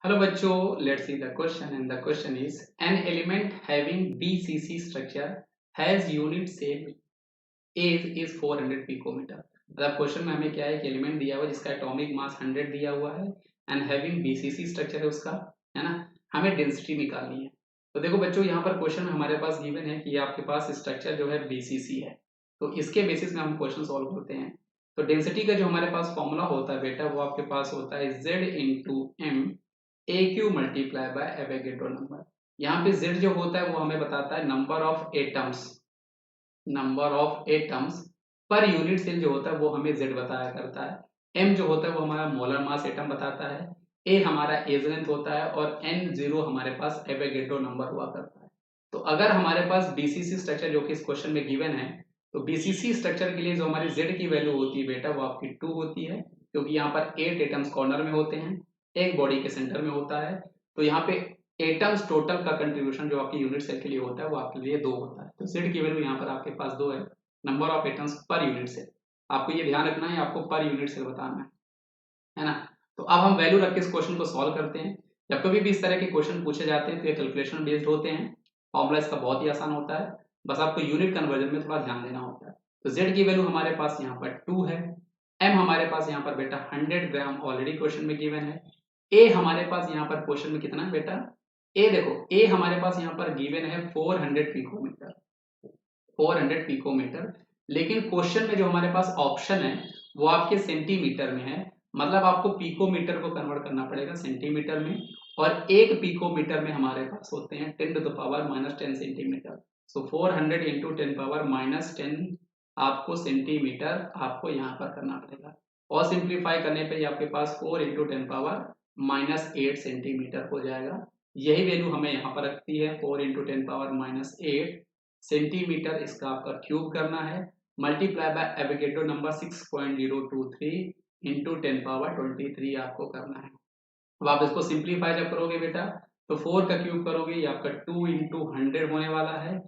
Hello bachcho, let's see the question and the question is an element having BCC structure has unit cell age is 400 picometer। मतलब question में हमें क्या है कि element दिया हुआ है जिसका एटॉमिक मास 100 दिया हुआ है एंड हैविंग बीसीसी स्ट्रक्चर है उसका, है ना। हमें डेंसिटी निकालनी है। तो देखो बच्चों यहाँ पर क्वेश्चन में हमारे पास गिवन है कि आपके पास स्ट्रक्चर जो है बीसीसी है, तो इसके बेसिस में हम क्वेश्चन सॉल्व करते हैं। तो डेंसिटी का जो हमारे पास फॉर्मूला होता है बेटा वो आपके पास होता है Z into M A Q multiply by Avogadro number. यहाँ पे Z जो होता है वो हमें बताता है number of atoms per unit cell जो होता है वो हमें Z बताया करता है। M जो होता है वो हमारा मोलर मास एटम बताता है, A हमारा एज लेंथ होता है और N0 हमारे पास एवोगैड्रो नंबर हुआ करता है। तो अगर हमारे पास BCC स्ट्रक्चर जो कि इस क्वेश्चन में गिवन है, तो BCC स्ट्रक्चर के लिए जो हमारी Z की वैल्यू होती है बेटा वो आपकी 2 होती है, क्योंकि यहाँ पर 8 एटम्स कॉर्नर में होते हैं, एक बॉडी के सेंटर में होता है। तो यहाँ पे एटम्स टोटल का कंट्रीब्यूशन जो आपकी यूनिट सेल के लिए होता है वो आपके लिए 2 होता है। तो Z की वैल्यू यहाँ पर आपके पास 2 है, number of atoms per unit cell. आपको ये ध्यान रखना है, आपको पर यूनिट सेल बताना है ना। तो अब हम वैल्यू रख के इस क्वेश्चन को सॉल्व करते हैं। जब कभी भी इस तरह के क्वेश्चन पूछे जाते हैं तो ये कैलकुलेशन बेस्ड होते हैं। फॉर्मूला इसका बहुत ही आसान होता है, बस आपको यूनिट कन्वर्जन में थोड़ा ध्यान देना होता है। तो Z की वैल्यू हमारे पास यहाँ पर 2 है, M हमारे पास यहाँ पर बेटा 100 ग्राम ऑलरेडी क्वेश्चन में गिवन है, A हमारे पास यहाँ पर क्वेश्चन में कितना है बेटा, A देखो A हमारे पास यहाँ पर गिवन है 400 पिकोमीटर, 400 पिकोमीटर। लेकिन क्वेश्चन में जो हमारे पास ऑप्शन है वो आपके सेंटीमीटर में है, मतलब आपको पिकोमीटर को कन्वर्ट करना पड़ेगा सेंटीमीटर में, और एक पिकोमीटर में हमारे पास होते हैं 10 to the power -10 centimetre. So 400 into 10 power -10 आपको सेंटीमीटर आपको यहाँ पर करना पड़ेगा, और सिंप्लीफाई करने पे ये आपके पास 4 इंटू 10 पावर -8 सेंटीमीटर हो जाएगा। यही वैल्यू हमें यहाँ पर रखती है 4 इंटू 10 पावर -8 सेंटीमीटर, इसका आपका क्यूब करना है, multiply by Avogadro number 6.023 into 10 power 23 आपको करना है। अब आप इसको सिंप्लीफाई जब करोगे बेटा तो 4 का क्यूब करोगे ये आपका 2 इंटू 100 होने वाला है,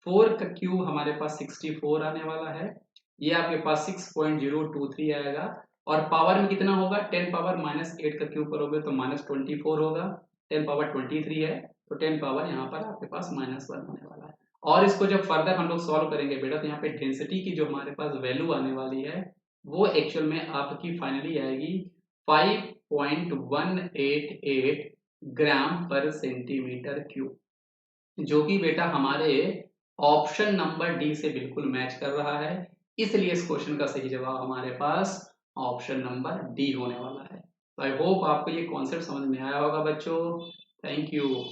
4 का क्यूब हमारे पास 64 आने वाला है, ये आपके पास 6.023 आएगा, और पावर में कितना होगा 10 पावर -8 का क्यूब करोगे तो -24 होगा, 10 पावर 23 है तो 10 पावर यहाँ पर आपके पास -1 होने वाला है। और इसको जब फर्दर हम लोग सॉल्व करेंगे बेटा तो यहाँ पे डेंसिटी की जो हमारे पास वैल्यू आने वाली है वो एक्चुअल में आपकी फाइनली आएगी 5.188 ग्राम पर सेंटीमीटर क्यूब, जो कि बेटा हमारे ऑप्शन नंबर डी से बिल्कुल मैच कर रहा है। इसलिए इस क्वेश्चन का सही जवाब हमारे पास ऑप्शन नंबर डी होने वाला है। तो आई होप आपको ये कॉन्सेप्ट समझ में आया होगा बच्चों। Thank you.